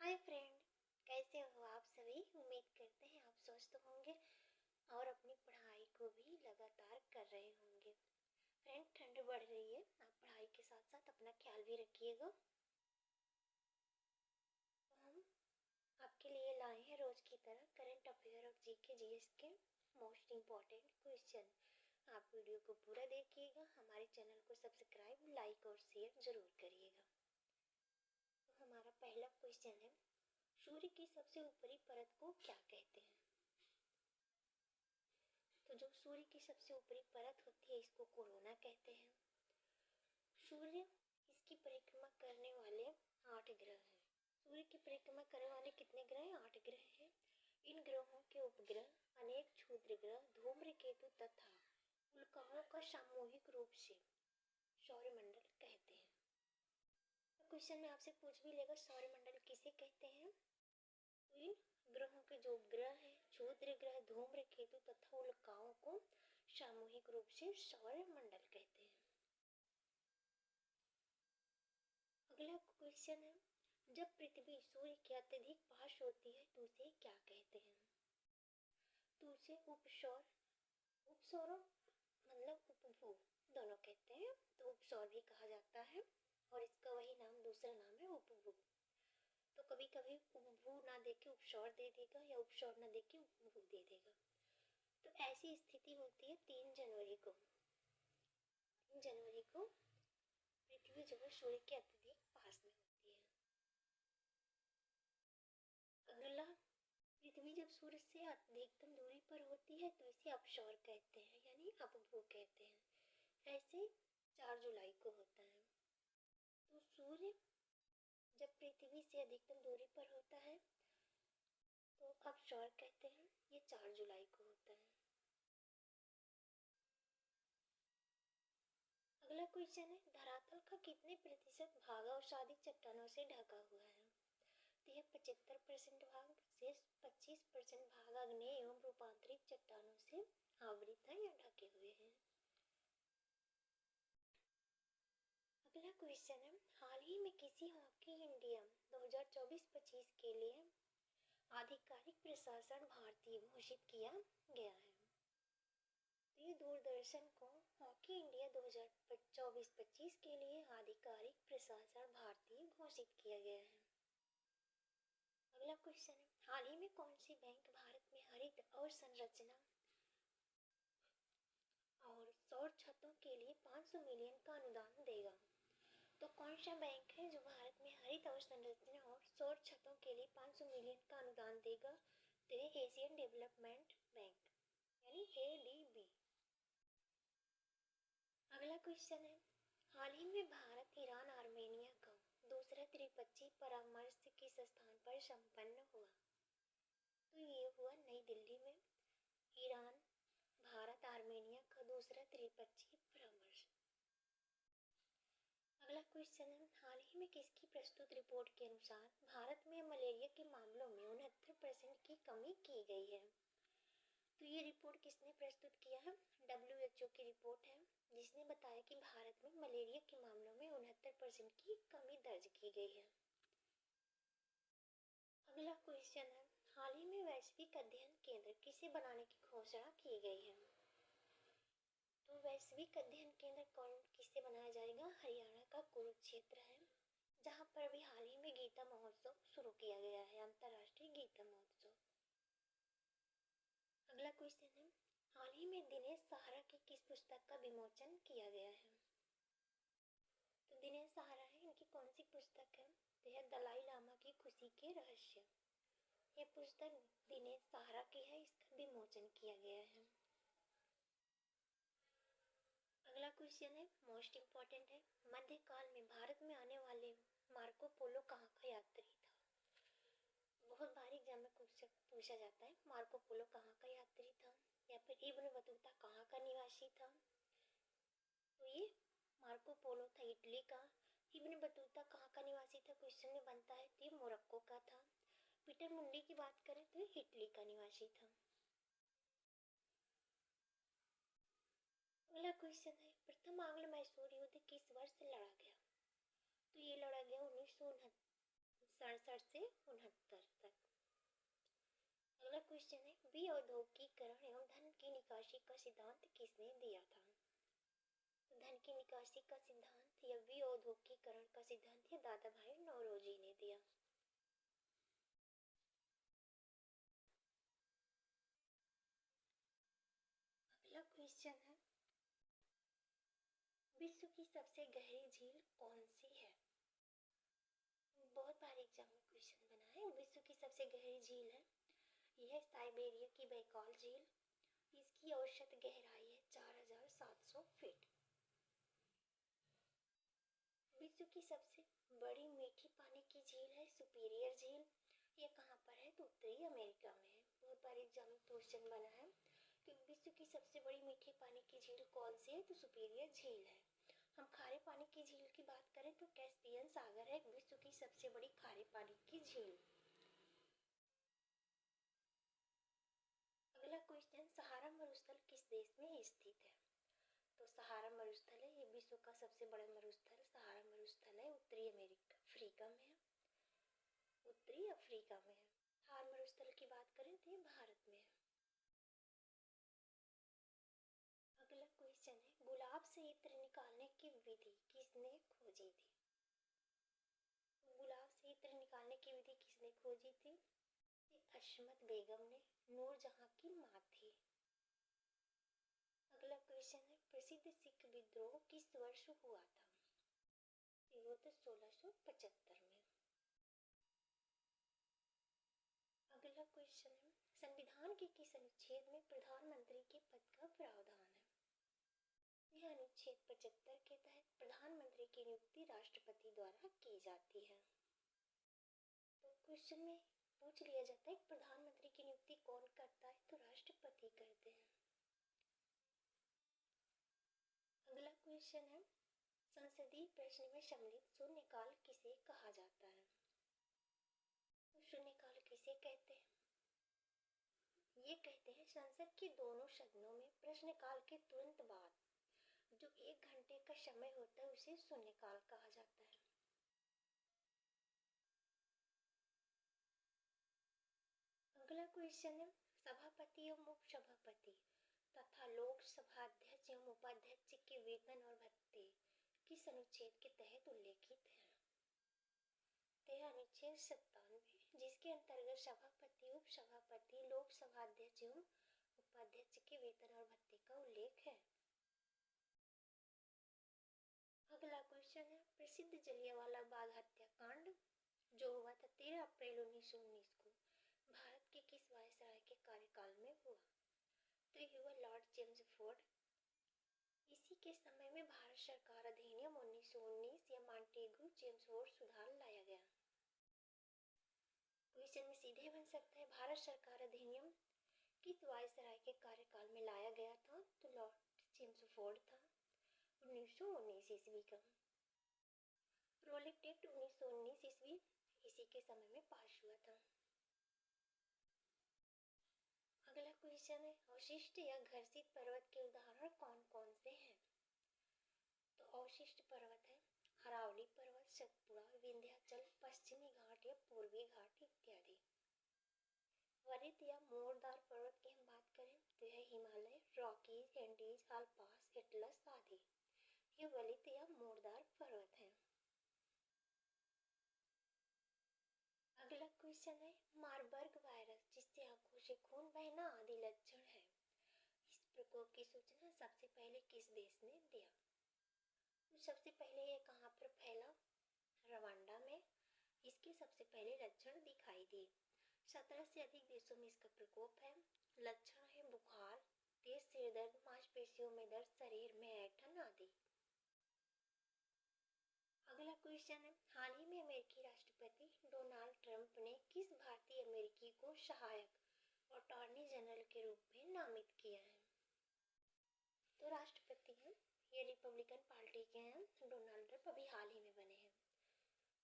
Hi friend, कैसे हो आप सभी। उम्मीद करते हैं आप स्वस्थ होंगे और अपनी पढ़ाई को भी लगातार कर रहे होंगे। फ्रेंड, ठंड बढ़ रही है, आप पढ़ाई के साथ साथ अपना ख्याल भी रखिएगा। तो हम आपके लिए लाए हैं रोज की तरह करंट अफेयर और जीके जीएस के मोस्ट इम्पॉर्टेंट क्वेश्चन। आप वीडियो को पूरा देखिएगा, हमारे चैनल को सब्सक्राइब, लाइक और शेयर जरूर करिएगा। तो हमारा पहला क्वेश्चन है, सूर्य की सबसे ऊपरी परत को क्या कहते हैं। तो जो सूर्य की सबसे ऊपरी परत होती है इसको कोरोना कहते हैं। सूर्य इसकी परिक्रमा करने वाले 8 ग्रह हैं। सूर्य की परिक्रमा करने वाले कितने ग्रह हैं? 8 ग्रह हैं। इन ग्रहों के उपग्रह अनेक क्षुद्र ग्रह, धूम्रकेतु तथा उल्काओं का सामूहिक रूप से सौरमंडल कहते हैं। तो क्वेश्चन में आपसे पूछ भी लेगा सौरमंडल किसे कहते हैं। तो इन ग्रहों के जो उपग्रह हैं, क्षुद्र ग्रह, धूम्रकेतु तथा उल्काओं को सामूहिक रूप से सौरमंडल कहते हैं। अगला क्वेश्चन है, जब पृथ्वी सूर्य के अत्यधिक पास होती है तो उसे क्या कहते हैं। तो उसे उपसौर, उपसौर मतलब उपभू दोनों कहते हैं। तो उपसौर भी कहा जाता है और इसका वही नाम, दूसरा नाम है उपभू। तो कभी कभी उपभू ना देके उपसौर दे देगा या उपसौर ना देके उपभू दे देगा। तो ऐसी स्थिति होती है 3 जनवरी को। 3 जनवरी को पृथ्वी जो है सूर्य के अत्यधिक पास में होती है। अगला, पृथ्वी जब सूर्य से अधिकतम दूरी पर होती है तो इसे अपसौर कहते हैं, यानी अपभू कहते हैं। ऐसे 4 जुलाई को होता है। तो सूर्य जब पृथ्वी से अधिकतम दूरी पर होता है तो अपसौर कहते हैं। ये 4 जुलाई को होता है। अगला क्वेश्चन है, धरातल का कितने प्रतिशत भाग अवसादी चट्टानों से ढका हुआ है। तो यह 75% भाग, शेष 25% भाग आग्नेय एवं रूपांतरित चट्टानों से आवृत है या ढके हुए हैं। अगला क्वेश्चन है, हाल ही में किसी हॉकी इंडिया 2024-25 के लिए आधिकारिक प्रशासन भारतीय घोषित किया गया है। तो ये दूरदर्शन को हॉकी इंडिया 2024-25 के लिए आधिकारिक प्रशासन भारतीय घोषित किया गया है। अगला क्वेश्चन है, हाल ही में कौन सी बैंक भारत में हरित अवसंरचना और सौर छतों के लिए 500 मिलियन का अनुदान देगा। तो कौन सा बैंक है जो भारत में हरित अवसंरचना और सौर छतों के लिए 500 मिलियन का अनुदान देगा। तो ये एशियन डेवलपमेंट बैंक यानी ADB। अगला क्वेश्चन है, हाल ही में भारत ईरान आर्मेनिया का दूसरा त्रिपक्षीय परामर्श किस स्थान पर संपन्न हुआ। तो ये हुआ नई दिल्ली में। ईरान भारत आर्मेनिया का दूसरा त्रिपक्षीय परामर्श। अगला क्वेश्चन है, हाल ही में किसकी प्रस्तुत रिपोर्ट के अनुसार भारत में मलेरिया के मामलों में 69% की कमी की गई है। तो ये रिपोर्ट किसने प्रस्तुत किया है? WHO की रिपोर्ट है जिसने बताया कि भारत में मलेरिया के मामलों में 69% की कमी दर्ज की गई है। अगला क्वेश्चन है, हाल ही में वैश्विक अध्ययन केंद्र किसे बनाने की घोषणा की गई है। तो वैश्विक अध्ययन केंद्र कौन किससे बनाया जाएगा? हरियाणा का कुरुक्षेत्र है, जहाँ पर भी हाल ही में गीता महोत्सव शुरू किया गया है, अंतर्राष्ट्रीय गीता महोत्सव। अगला क्वेश्चन है, हाल ही में दिनेश सहारा की किस पुस्तक का विमोचन किया गया है। तो दिनेश सहारा है, इनकी कौन सी पुस्तक है? तो यह दलाई लामा की खुशी के रहस्य। यह पुस्तक दिनेश सहारा की है, इसका विमोचन किया गया है। अगला क्वेश्चन है, मोस्ट इम्पॉर्टेंट है, मध्यकाल में भारत में आने वाले मार्को पोलो कहाँ का यात्री था। बहुत बार एग्जाम में पूछा जाता है मार्को पोलो कहाँ का यात्री था या फिर इब्न बतूता कहाँ का निवासी था। तो ये मार्को पोलो था इटली का। इब्न बतूता कहाँ का निवासी था क्वेश्चन में बनता है, तो ये मोरक्को का था। पीटर मुंडी की बात करें तो ये इटली का निवासी था। अगला क्वेश्चन है, प्रथम आंग्ल मैसूर युद्ध किस वर्ष लड़ा गया। तो ये लड़ा गया 1967 से क्वेश्चन है, विऔद्योगीकरण एवं धन की निकासी का सिद्धांत किसने दिया था? तो धन की निकासी का सिद्धांत या विऔद्योगीकरण का सिद्धांत या दादा भाई नौरोजी ने दिया। अगला क्वेश्चन है, विश्व की सबसे गहरी झील कौन सी है? बहुत बार एग्जाम में क्वेश्चन बना है। विश्व की सबसे गहरी झील है, यह साइबेरिया की बैकाल झील। इसकी औसत गहराई है 4700 फीट। विश्व की सबसे बड़ी मीठी पानी की झील है सुपीरियर झील। ये कहाँ पर है? तो उत्तरी अमेरिका में है। बहुत बार एग्जाम में क्वेश्चन बना है कि विश्व की सबसे बड़ी मीठी पानी की झील कौन सी है? तो सुपीरियर झील है। हम खारे पानी की झील की बात करें तो कैस्पियन सागर है विश्व की सबसे बड़ी खारे पानी की झील। अगला क्वेश्चन, सहारा मरुस्थल किस देश में स्थित है? तो सहारा मरुस्थल है, ये विश्व का सबसे बड़ा मरुस्थल सहारा मरुस्थल है, उत्तरी अफ्रीका में है। उत्तरी अफ्रीका में है। थार मरुस्थल की बात करें तो ये भारत में है। अगला क्वेश्चन है, गुलाब से इत्र निकालने की विधि किसने खोजी थी? गुलाब से इत्र निकालने की विधि किसने खोजी थी? अशमत बेगम ने, नूरजहां की मां थी। अगला क्वेश्चन है, प्रसिद्ध सिख विद्रोह किस वर्ष हुआ था? ये तो 1675 में। अगला क्वेश्चन है, संविधान के किस अनुच्छेद में प्रधानमंत्री के पद का प्रावधान है? यह अनुच्छेद 75 के तहत प्रधानमंत्री की नियुक्ति राष्ट्रपति द्वारा की जाती है। तो क्वेश्चन में पूछ लिया जाता है प्रधानमंत्री की नियुक्ति कौन करता है? तो राष्ट्रपति करते हैं। अगला क्वेश्चन है, संसदीय प्रश्न में सम्मिलित शून्यकाल किसे कहा जाता है? तो शून्यकाल किसे कहते हैं? ये कहते हैं संसद के दोनों सदनों में प्रश्नकाल के तुरंत बाद जो 1 घंटे का समय होता है उसे शून्यकाल कहा जाता है। अगला क्वेश्चन है, सभापति एवं उपसभापति तथा लोकसभा अध्यक्ष एवं उपाध्यक्ष के वेतन और भत्ते किस अनुच्छेद के तहत उल्लेखित है? यह अनुच्छेद 97, जिसके अंतर्गत सभापति, उपसभापति, लोकसभा अध्यक्ष एवं उपाध्यक्ष के वेतन और भत्ते का उल्लेख है। अगला क्वेश्चन है, प्रसिद्ध जलियांवाला बाग हत्याकांड जो हुआ था 13 अप्रैल 1919 को भारत के किस वायसराय के कार्यकाल में हुआ? तो ये हुआ लॉर्ड चेम्सफोर्ड। इसी के समय में भारत सरकार अधिनियम 1919 या मॉन्टेगू चेम्सफोर्ड सुधार लाया गया। क्वेश्चन में सीधे बन सकता है, भारत सरकार अधिनियम किस वायसराय के कार्यकाल में लाया गया था? तो लॉर्ड चेम्सफोर्ड था, 1919 ईस्वी का। रोलिंग एक्ट 1919 ईस्वी इसी के समय में पास हुआ था। अगला क्वेश्चन है, अवशिष्ट या घर्षित पर्वत के उदाहरण कौन कौन से हैं? तो अवशिष्ट पर्वत है अरावली पर्वत, सतपुड़ा, विंध्याचल, पश्चिमी घाट या पूर्वी घाट इत्यादि। वरित या मोरदार पर्वत की हम बात करें तो यह हिमालय, रॉकीज, एंडीज, आल्पास, एटलस आदि ये वलित या मोरदार पर्वत हैं। अगला क्वेश्चन है, मारबर्ग वायरस जिससे आंखों से खून बहना आदि लक्षण है, इस प्रकोप की सूचना सबसे पहले किस देश ने दिया? तो सबसे पहले ये कहाँ पर फैला? रवांडा में इसके सबसे पहले लक्षण दिखाई दिए। 17 से अधिक देशों में इसका प्रकोप है। लक्षण है बुखार, तेज सिर दर्द, मांसपेशियों में दर्द, शरीर में ऐंठन आदि। अगला क्वेश्चन है, हाल ही में अमेरिकी राष्ट्रपति डोनाल्ड ट्रंप ने किस भारतीय अमेरिकी को सहायक अटॉर्नी जनरल के रूप में नामित किया है? तो राष्ट्रपति हैं, ये रिपब्लिकन पार्टी के हैं, डोनाल्ड ट्रंप अभी हाल ही में बने हैं।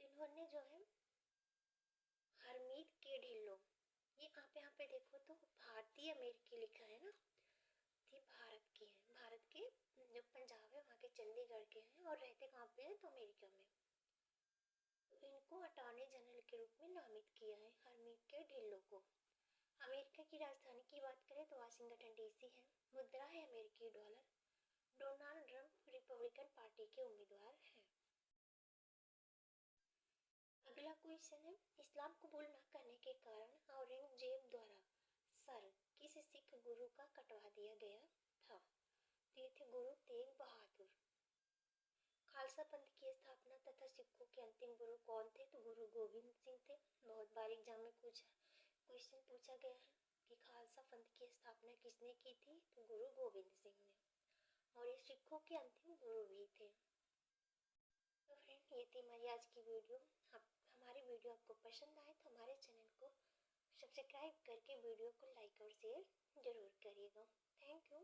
तो इन्होंने जो है हरमीत के ढिल्लो, ये आप यहाँ पे देखो तो भारतीय अमेरिकी लिखा है ना, ये भारत के हैं, भारत के जो पंजाब है वहाँ के चंडीगढ़ के हैं और रहते कहाँ पे हैं? तो अमेरिका में। तो इनको अटॉर्नी जनरल के रूप में नामित किया है हरमीत के ढिल्लो को। अमेरिका की राजधानी की बात करें तो वाशिंगटन डीसी है। मुद्रा है अमेरिकी dollar. Donald Trump Republican party के उम्मीदवार हैं। अगला क्वेश्चन है, इस्लाम कबूल न करने के कारण औरंगजेब द्वारा सर किस सिख गुरु का कटवा दिया गया था? तो ये थे गुरु तेग बहादुर। खालसा पंथ की स्थापना तथा सिखों के अंतिम गुरु कौन थे? तो गुरु गोविंद सिंह थे। बहुत बार एग्जाम में क्वेश्चन पूछा गया है कि खालसा पंथ की स्थापना किसने की थी? तो गुरु गोविंद सिंह ने। और ये सिखों के अंतिम गुरु भी थे। तो फ्रेंड, ये थी हमारी आज की वीडियो। हमारी वीडियो आपको पसंद आए तो हमारे चैनल को सब्सक्राइब करके वीडियो को लाइक और शेयर जरूर करिएगा। Thank you.